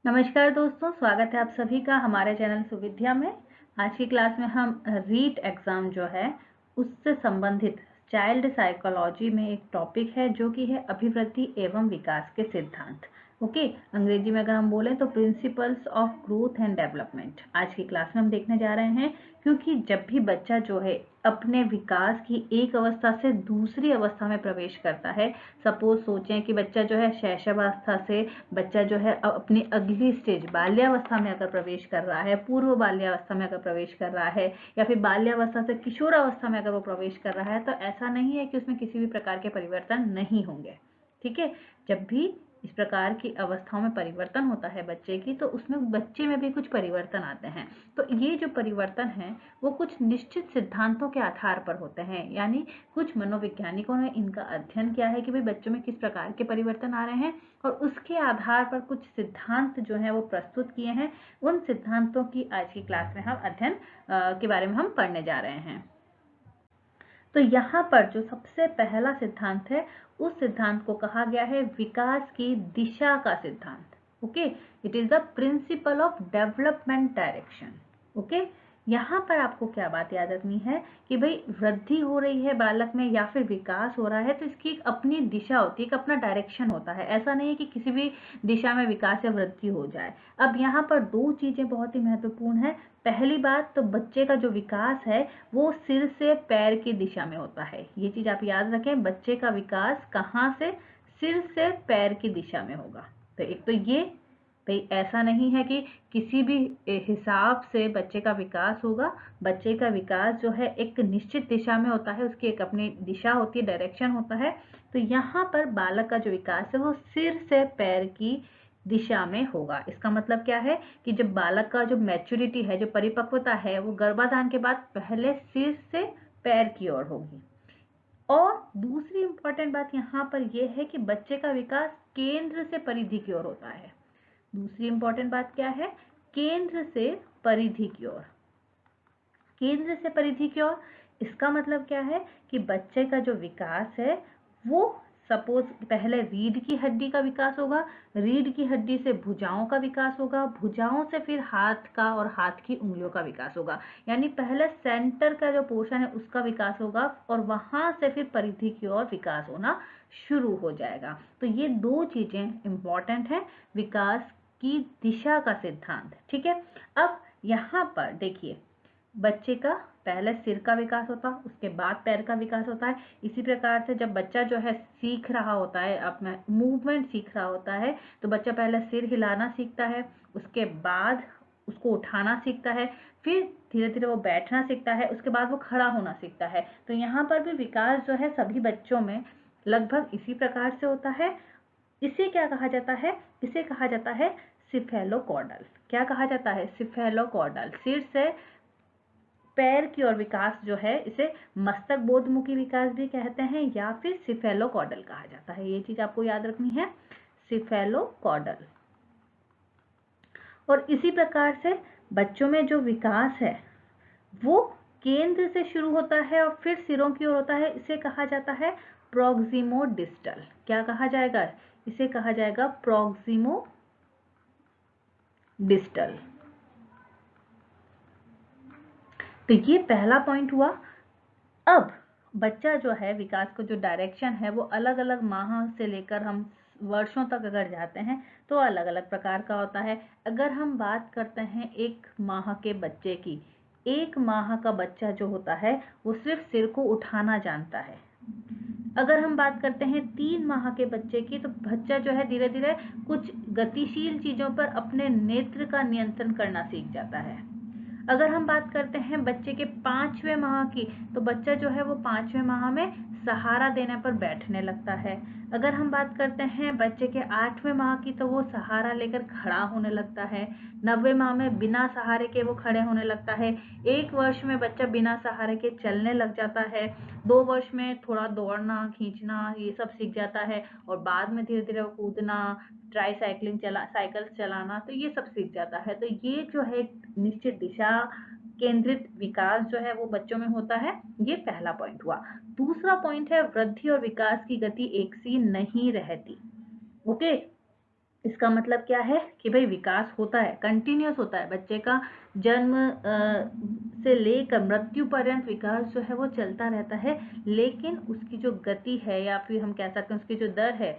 नमस्कार दोस्तों, स्वागत है आप सभी का हमारे चैनल सुविद्या में। आज की क्लास में हम रीट एग्जाम जो है उससे संबंधित चाइल्ड साइकोलॉजी में एक टॉपिक है जो कि है अभिवृद्धि एवं विकास के सिद्धांत। ओके, अंग्रेजी में अगर हम बोलें तो principles of growth and development आज की क्लास में हम देखने जा रहे हैं। क्योंकि जब भी बच्चा जो है अपने विकास की एक अवस्था से दूसरी अवस्था में प्रवेश करता है, सपोज सोचें कि बच्चा जो है शैशवावस्था से बच्चा जो है अपनी अगली स्टेज बाल्यावस्था में अगर प्रवेश कर रहा है, पूर्व बाल्यावस्था में अगर प्रवेश कर रहा है, या फिर बाल्यावस्था से किशोरावस्था में अगर वो प्रवेश कर रहा है, तो ऐसा नहीं है कि उसमें किसी भी प्रकार के परिवर्तन नहीं होंगे। ठीक है, जब भी इस प्रकार की अवस्थाओं में परिवर्तन होता है बच्चे की, तो उसमें बच्चे में भी कुछ परिवर्तन आते हैं। तो ये जो परिवर्तन है वो कुछ निश्चित सिद्धांतों के आधार पर होते हैं, यानी कुछ मनोवैज्ञानिकों ने इनका अध्ययन किया है कि भाई बच्चों में किस प्रकार के परिवर्तन आ रहे हैं, और उसके आधार पर कुछ सिद्धांत जो है वो प्रस्तुत किए हैं। उन सिद्धांतों की आज की क्लास में हम अध्ययन के बारे में हम पढ़ने जा रहे हैं। तो यहाँ पर जो सबसे पहला सिद्धांत है, उस सिद्धांत को कहा गया है विकास की दिशा का सिद्धांत। Okay, it is the principle of development direction. Okay, यहाँ पर आपको क्या बात याद रखनी है कि भाई वृद्धि हो रही है बालक में या फिर विकास हो रहा है, तो इसकी एक अपनी दिशा होती है, एक अपना डायरेक्शन होता है। ऐसा नहीं है कि किसी भी दिशा में विकास या वृद्धि हो जाए। अब यहाँ पर दो चीजें बहुत ही महत्वपूर्ण है। पहली बात तो बच्चे का जो विकास है वो सिर से पैर की दिशा में होता है। ये चीज आप याद रखें, बच्चे का विकास कहाँ से, सिर से पैर की दिशा में होगा। तो एक तो ये भाई ऐसा नहीं है कि किसी भी हिसाब से बच्चे का विकास होगा। बच्चे का विकास जो है एक निश्चित दिशा में होता है, उसकी एक अपनी दिशा होती है, डायरेक्शन होता है। तो यहाँ पर बालक का जो विकास है वो सिर से पैर की दिशा में होगा। इसका मतलब क्या है कि जब बालक का जो मैच्योरिटी है, जो परिपक्वता है, वो गर्भाधान के बाद पहले सिर से पैर की ओर होगी। और दूसरी इंपॉर्टेंट बात यहाँ पर यह है कि बच्चे का विकास केंद्र से परिधि की ओर होता है। दूसरी इंपॉर्टेंट बात क्या है, केंद्र से परिधि की ओर। केंद्र से परिधि की ओर, इसका मतलब क्या है कि बच्चे का जो विकास है वो सपोज पहले रीढ़ की हड्डी का विकास होगा, रीढ़ की हड्डी से भुजाओं का विकास होगा, भुजाओं से फिर हाथ का और हाथ की उंगलियों का विकास होगा। यानी पहले सेंटर का जो पोर्शन है उसका विकास होगा और वहां से फिर परिधि की ओर विकास होना शुरू हो जाएगा। तो ये दो चीजें इंपॉर्टेंट है विकास की दिशा का सिद्धांत। ठीक है, अब यहाँ पर देखिए, बच्चे का पहले सिर का विकास होता है, उसके बाद पैर का विकास होता है। इसी प्रकार से जब बच्चा जो है सीख रहा होता है, अपना मूवमेंट सीख रहा होता है, तो बच्चा पहले सिर हिलाना सीखता है, उसके बाद उसको उठाना सीखता है, फिर धीरे धीरे वो बैठना सीखता है, उसके बाद वो खड़ा होना सीखता है। तो यहाँ पर भी विकास जो है सभी बच्चों में लगभग इसी प्रकार से होता है। इसे क्या कहा जाता है, इसे कहा जाता है सिफेलोकॉर्डल। क्या कहा जाता है, सिफेलोकॉर्डल। सिर से पैर की ओर विकास जो है इसे मस्तक बोधमुखी विकास भी कहते हैं या फिर सिफेलोकॉर्डल कहा जाता है। ये चीज आपको याद रखनी है, सिफेलोकॉर्डल। और इसी प्रकार से बच्चों में जो विकास है वो केंद्र से शुरू होता है और फिर सिरों की ओर होता है। इसे कहा जाता है प्रोक्सिमो डिस्टल। क्या कहा जाएगा, इसे कहा जाएगा प्रोक्सिमो डिस्टल। तो ये पहला पॉइंट हुआ। अब बच्चा जो है विकास को जो डायरेक्शन है वो अलग अलग माह से लेकर हम वर्षों तक अगर जाते हैं तो अलग अलग प्रकार का होता है। अगर हम बात करते हैं एक माह के बच्चे की, एक माह का बच्चा जो होता है वो सिर्फ सिर को उठाना जानता है। अगर हम बात करते हैं 3 माह के बच्चे की, तो बच्चा जो है धीरे धीरे कुछ गतिशील चीजों पर अपने नेत्र का नियंत्रण करना सीख जाता है। अगर हम बात करते हैं बच्चे के 5वें माह की, तो बच्चा जो है वो 5वें माह में सहारा देने पर बैठने लगता है। अगर हम बात करते हैं बच्चे के 8वें माह की, तो वो सहारा लेकर खड़ा होने लगता है। 90वें माह में बिना सहारे के वो खड़े होने लगता है। 1 वर्ष में बच्चा बिना सहारे के चलने लग जाता है। 2 वर्ष में थोड़ा दौड़ना खींचना ये सब सीख जाता है, और बाद में धीरे धीरे कूदना, ट्राईसाइक्लिंग साइकिल चलाना, तो ये सब सीख जाता है। तो ये जो है निश्चित दिशा केंद्रित विकास जो है वो बच्चों में होता है। ये पहला पॉइंट हुआ। दूसरा पॉइंट है वृद्धि और विकास की गति एक सी नहीं रहती। ओके, इसका मतलब क्या है कि भाई विकास होता है, कंटिन्यूस होता है, बच्चे का जन्म से लेकर मृत्यु पर्यंत विकास जो है वो चलता रहता है, लेकिन उसकी जो गति है या फिर हम कह सकते हैं उसकी जो दर है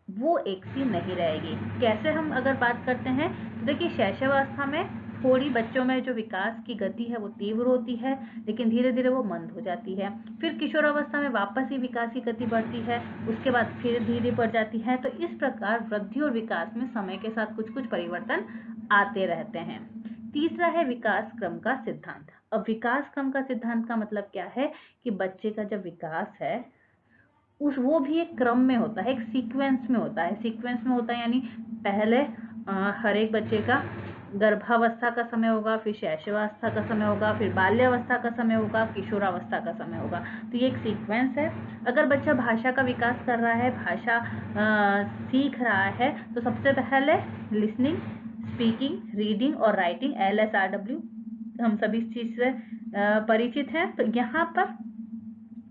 वो एक सी नहीं रहेगी। कैसे हम अगर बात करते हैं तो देखिए, शैशवावस्था में थोड़ी बच्चों में जो विकास की गति है वो तीव्र होती है, लेकिन धीरे धीरे वो मंद हो जाती है। फिर किशोरावस्था में वापस ही विकास की गति बढ़ती है, उसके बाद फिर धीरे बढ़ जाती है। तो इस प्रकार वृद्धि और विकास में समय के साथ कुछ कुछ परिवर्तन आते रहते हैं। तीसरा है विकास क्रम का सिद्धांत। अब विकास क्रम का सिद्धांत का मतलब क्या है कि बच्चे का जब विकास है वो भी एक क्रम में होता है, एक सीक्वेंस में होता है। सीक्वेंस में होता है यानी पहले हर एक बच्चे का गर्भावस्था का समय होगा, फिर शैशवावस्था का समय होगा, फिर बाल्यावस्था का समय होगा, किशोरावस्था का समय होगा। तो ये एक सीक्वेंस है। अगर बच्चा भाषा का विकास कर रहा है, भाषा सीख रहा है, तो सबसे पहले लिसनिंग, स्पीकिंग, रीडिंग और राइटिंग, LSRW हम सभी इस चीज से परिचित हैं। तो यहाँ पर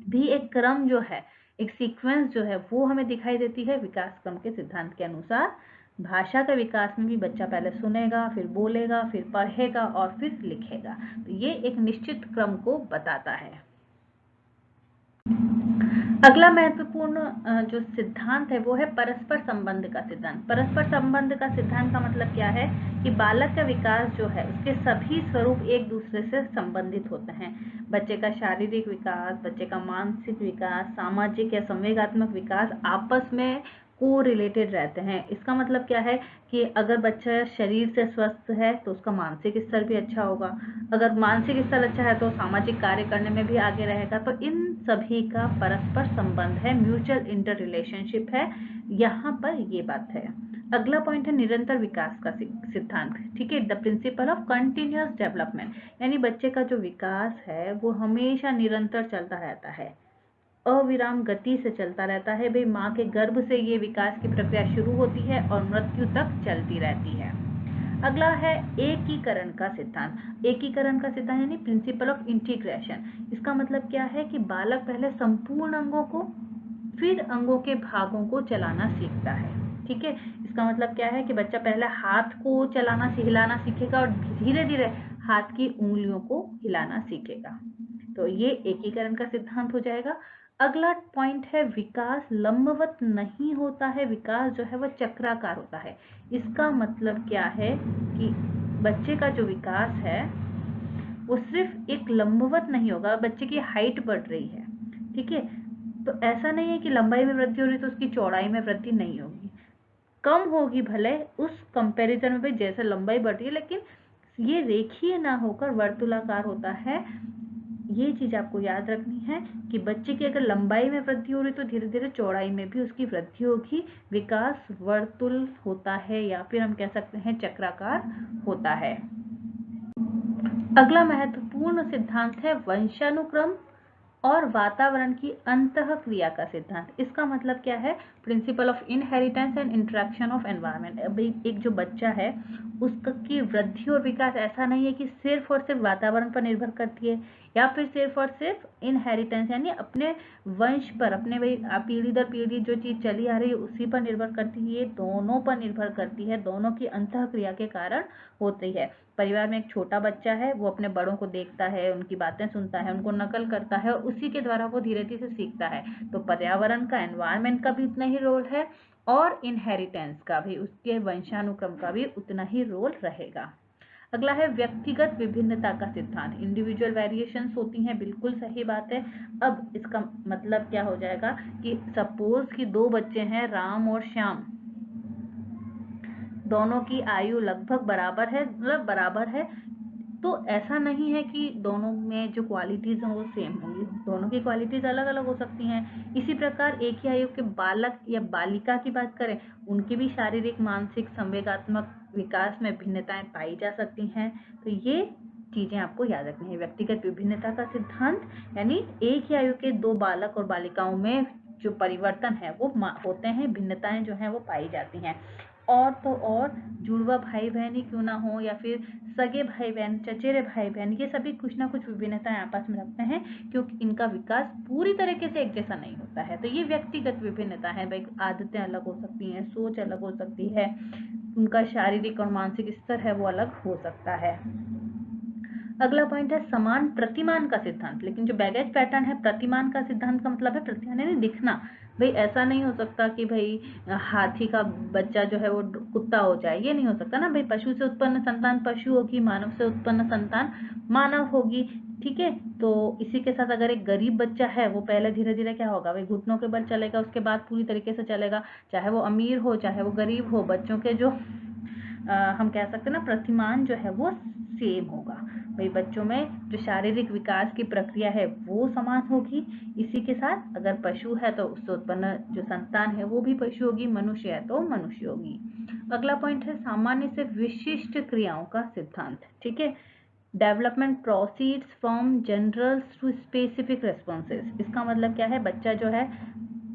भी एक क्रम जो है, एक सीक्वेंस जो है वो हमें दिखाई देती है विकास क्रम के सिद्धांत के अनुसार। भाषा के विकास में भी बच्चा पहले सुनेगा, फिर बोलेगा, फिर पढ़ेगा और फिर लिखेगा। तो ये एक निश्चित क्रम को बताता है। अगला महत्वपूर्ण जो सिद्धांत है वो है परस्पर संबंध का सिद्धांत। परस्पर संबंध का सिद्धांत का मतलब क्या है कि बालक का विकास जो है उसके सभी स्वरूप एक दूसरे से संबंधित होते हैं। बच्चे का शारीरिक विकास, बच्चे का मानसिक विकास, सामाजिक या संवेगात्मक विकास आपस में को रिलेटेड रहते हैं। इसका मतलब क्या है कि अगर बच्चा शरीर से स्वस्थ है तो उसका मानसिक स्तर भी अच्छा होगा, अगर मानसिक स्तर अच्छा है तो सामाजिक कार्य करने में भी आगे रहेगा। तो इन सभी का परस्पर संबंध है, म्यूचुअल इंटर रिलेशनशिप है, यहाँ पर ये बात है। अगला पॉइंट है निरंतर विकास का सिद्धांत। ठीक है, the principle of continuous development, यानी बच्चे का जो विकास है वो हमेशा निरंतर चलता रहता है, अविराम गति से चलता रहता है। भाई माँ के गर्भ से ये विकास की प्रक्रिया शुरू होती है और मृत्यु तक चलती रहती है। अगला है एकीकरण का सिद्धांत। एकीकरण का सिद्धांत यानी प्रिंसिपल ऑफ इंटीग्रेशन। इसका मतलब क्या है कि बालक पहले संपूर्ण अंगों को, फिर अंगों के भागों को चलाना सीखता है। ठीक है, इसका मतलब क्या है कि बच्चा पहले हाथ को चलाना हिलाना सीखेगा और धीरे धीरे हाथ की उंगलियों को हिलाना सीखेगा। तो ये एकीकरण का सिद्धांत हो जाएगा। अगला पॉइंट है विकास लंबवत नहीं होता है, विकास जो है वो चक्राकार होता है। इसका मतलब क्या है कि बच्चे का जो विकास है वो सिर्फ एक लंबवत नहीं होगा, बच्चे की हाइट बढ़ रही है। ठीक है, तो ऐसा नहीं है कि लंबाई में वृद्धि हो रही तो उसकी चौड़ाई में वृद्धि नहीं होगी, कम होगी भले उस कंपैरिजन में, जैसे लंबाई बढ़ रही है, लेकिन ये रेखीय ना होकर वर्तुलाकार होता है। ये चीज आपको याद रखनी है कि बच्चे की अगर लंबाई में वृद्धि हो रही तो धीरे धीरे चौड़ाई में भी उसकी वृद्धि होगी। विकास वर्तुल होता है या फिर हम कह सकते हैं चक्राकार होता है। अगला महत्वपूर्ण सिद्धांत है वंशानुक्रम और वातावरण की अंतःक्रिया का सिद्धांत। इसका मतलब क्या है, principle of inheritance and interaction of environment. अभी एक जो बच्चा है उसकी वृद्धि और विकास ऐसा नहीं है कि सिर्फ और सिर्फ वातावरण पर निर्भर करती है या फिर सिर्फ और सिर्फ इनहेरिटेंस यानी अपने वंश पर, अपने भाई पीढ़ी दर पीढ़ी जो चीज चली आ रही है उसी पर निर्भर करती है। ये दोनों पर निर्भर करती है, दोनों की अंतःक्रिया के कारण होती है। परिवार में एक छोटा बच्चा है, वो अपने बड़ों को देखता है, उनकी बातें सुनता है, उनको नकल करता है और उसी के द्वारा वो धीरे धीरे सीखता है। तो पर्यावरण का, एनवायरनमेंट का भी उतना ही रोल है और इनहेरिटेंस का भी, उसके वंशानुक्रम का भी उतना ही रोल रहेगा। अगला है व्यक्तिगत विभिन्नता का सिद्धांत। इंडिविजुअल वेरिएशंस होती हैं, बिल्कुल सही बात है। अब इसका मतलब क्या हो जाएगा कि सपोज कि दो बच्चे हैं, राम और श्याम, दोनों की आयु लगभग बराबर है, मतलब बराबर है, तो ऐसा नहीं है कि दोनों में जो क्वालिटीज हैं वो सेम होंगी, दोनों की क्वालिटीज अलग अलग हो सकती हैं। इसी प्रकार एक ही आयु के बालक या बालिका की बात करें, उनकी भी शारीरिक, मानसिक, संवेगात्मक विकास में भिन्नताएं पाई जा सकती हैं। तो ये चीजें आपको याद रखनी है। व्यक्तिगत विभिन्नता का सिद्धांत यानी एक ही आयु के दो बालक और बालिकाओं में जो परिवर्तन है वो होते हैं, भिन्नताएं जो हैं वो पाई जाती हैं। और तो और जुड़वा भाई बहन ही क्यों ना हो या फिर सगे भाई बहन, चचेरे भाई बहन, ये सभी कुछ ना कुछ विभिन्नताएं आपस में रखते हैं क्योंकि इनका विकास पूरी तरीके से एक जैसा नहीं होता है। तो ये व्यक्तिगत विभिन्नता है भाई, आदतें अलग हो सकती हैं, सोच अलग हो सकती है, उनका शारीरिक और मानसिक स्तर है वो अलग हो सकता है। अगला पॉइंट है समान प्रतिमान का सिद्धांत। लेकिन जो बैगेज पैटर्न है, प्रतिमान का सिद्धांत का मतलब है प्रतिमान यानी दिखना। भाई ऐसा नहीं हो सकता कि भाई हाथी का बच्चा जो है वो कुत्ता हो जाए, ये नहीं हो सकता ना। भाई पशु से उत्पन्न संतान पशु होगी, मानव से उत्पन्न संतान मानव होगी, ठीक है। तो इसी के साथ अगर एक गरीब बच्चा है वो पहले धीरे धीरे क्या होगा भाई, घुटनों के बल चलेगा, उसके बाद पूरी तरीके से चलेगा। चाहे वो अमीर हो चाहे वो गरीब हो, बच्चों के जो हम कह सकते हैं ना प्रतिमान जो है वो सेम होगा। भाई बच्चों में जो शारीरिक विकास की प्रक्रिया है वो समान होगी। इसी के साथ अगर पशु है तो उससे उत्पन्न जो संतान है वो भी पशु होगी, मनुष्य है तो मनुष्य होगी। अगला पॉइंट है सामान्य से विशिष्ट क्रियाओं का सिद्धांत। ठीक है, development proceeds from general to specific responses. इसका मतलब क्या है, बच्चा जो है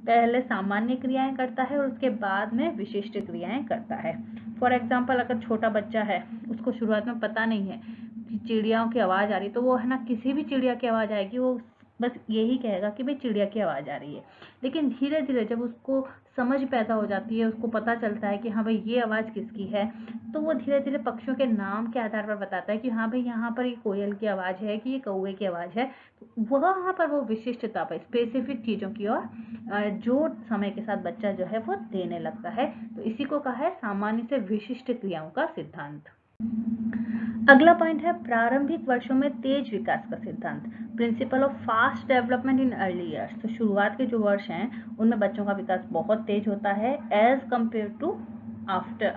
पहले सामान्य क्रियाएं करता है और उसके बाद में विशिष्ट क्रियाएं करता है। फॉर एग्जाम्पल अगर छोटा बच्चा है, उसको शुरुआत में पता नहीं है कि चिड़ियाओं की आवाज़ आ रही, तो वो है ना किसी भी चिड़िया की आवाज़ आएगी वो बस यही कहेगा कि भाई चिड़िया की आवाज़ आ रही है। लेकिन धीरे धीरे जब उसको समझ पैदा हो जाती है, उसको पता चलता है कि हाँ भाई ये आवाज़ किसकी है, तो वो धीरे धीरे पक्षियों के नाम के आधार पर बताता है कि हाँ भाई यहाँ पर ये कोयल की आवाज़ है कि ये कौवे की आवाज़ है। तो वहाँ पर वो विशिष्टता पर स्पेसिफिक चीज़ों की ओर जो समय के साथ बच्चा जो है वो देने लगता है। तो इसी को कहा है सामान्य से विशिष्ट क्रियाओं का सिद्धांत। अगला पॉइंट है प्रारंभिक वर्षों में तेज विकास का सिद्धांत, principle of fast development in early years. तो शुरुआत के जो वर्ष हैं उनमें बच्चों का विकास बहुत तेज होता है एज कंपेयर टू आफ्टर।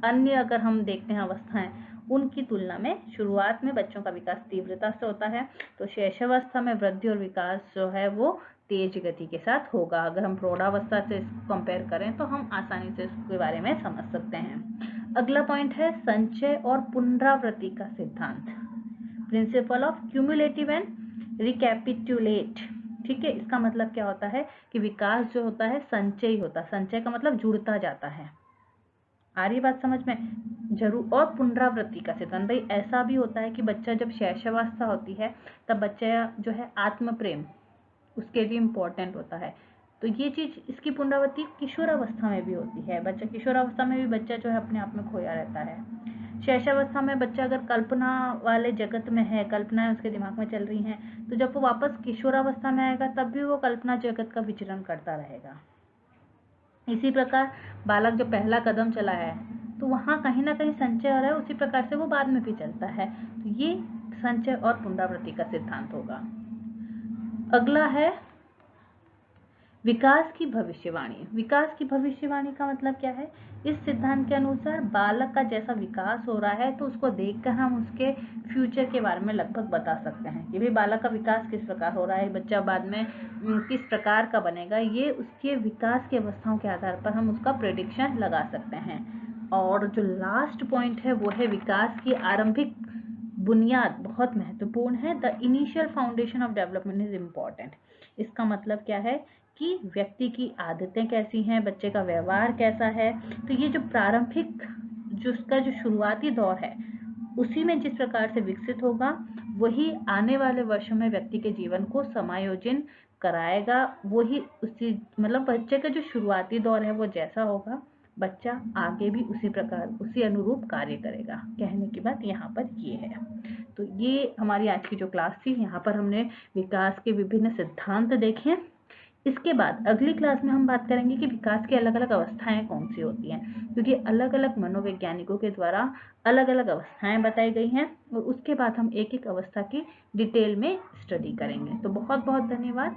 अन्य अगर हम देखते हैं अवस्थाएं उनकी तुलना में शुरुआत में बच्चों का विकास तीव्रता से होता है। तो शैशवावस्था में वृद्धि और विकास जो है वो तेज गति के साथ होगा। अगर हम प्रौढ़ावस्था से कंपेयर करें तो हम आसानी से इसके बारे में समझ सकते हैं। अगला पॉइंट है संचय और पुनरावृत्ति का सिद्धांत, प्रिंसिपल ऑफ क्यूमुलेटिव एंड रिकैपिटुलेट। ठीक है, इसका मतलब क्या होता है कि विकास जो होता है संचय होता है। संचय का मतलब जुड़ता जाता है, आ रही बात समझ में जरूर। और पुनरावृत्ति का सिद्धांत, भाई ऐसा भी होता है कि बच्चा जब शैशवावस्था होती है तब बच्चा जो है आत्म प्रेम उसके लिए इम्पोर्टेंट होता है। तो ये चीज़ इसकी पुनरावृत्ति किशोरावस्था में भी होती है। बच्चा किशोरावस्था में भी बच्चा जो है अपने आप में खोया रहता है। शैशवावस्था में बच्चा अगर कल्पना वाले जगत में है, कल्पनाएं उसके दिमाग में चल रही हैं, तो जब वो वापस किशोरावस्था में आएगा तब भी वो कल्पना जगत का विचरण करता रहेगा। इसी प्रकार बालक जो पहला कदम चला है तो वहाँ कहीं ना कहीं संचय हो रहा है, उसी प्रकार से वो बाद में भी चलता है। तो ये संचय और पुनरावृत्ति का सिद्धांत होगा। अगला है विकास की भविष्यवाणी। विकास की भविष्यवाणी का मतलब क्या है, इस सिद्धांत के अनुसार बालक का जैसा विकास हो रहा है तो उसको देखकर हम उसके फ्यूचर के बारे में लगभग बता सकते हैं कि भाई बालक का विकास किस प्रकार हो रहा है, बच्चा बाद में किस प्रकार का बनेगा। ये उसके विकास की अवस्थाओं के आधार पर हम उसका प्रेडिक्शन लगा सकते हैं। और जो लास्ट पॉइंट है वो है विकास की आरंभिक बुनियाद बहुत महत्वपूर्ण है। The initial foundation of development is important. इसका मतलब क्या है कि व्यक्ति की आदतें कैसी हैं, बच्चे का व्यवहार कैसा है। तो ये जो प्रारंभिक जो उसका जो शुरुआती दौर है उसी में जिस प्रकार से विकसित होगा वही आने वाले वर्षों में व्यक्ति के जीवन को समायोजन कराएगा। वही उसी मतलब बच्चे का जो शुरुआती दौर है वो जैसा होगा बच्चा आगे भी उसी प्रकार उसी अनुरूप कार्य करेगा। कहने की बात यहाँ पर ये है। तो ये हमारी आज की जो क्लास थी, यहाँ पर हमने विकास के विभिन्न सिद्धांत देखे। इसके बाद अगली क्लास में हम बात करेंगे कि विकास की अलग अलग अवस्थाएं कौन सी होती हैं, क्योंकि अलग अलग मनोवैज्ञानिकों के द्वारा अलग अलग अवस्थाएं बताई गई हैं और उसके बाद हम एक एक अवस्था की डिटेल में स्टडी करेंगे। तो बहुत बहुत धन्यवाद।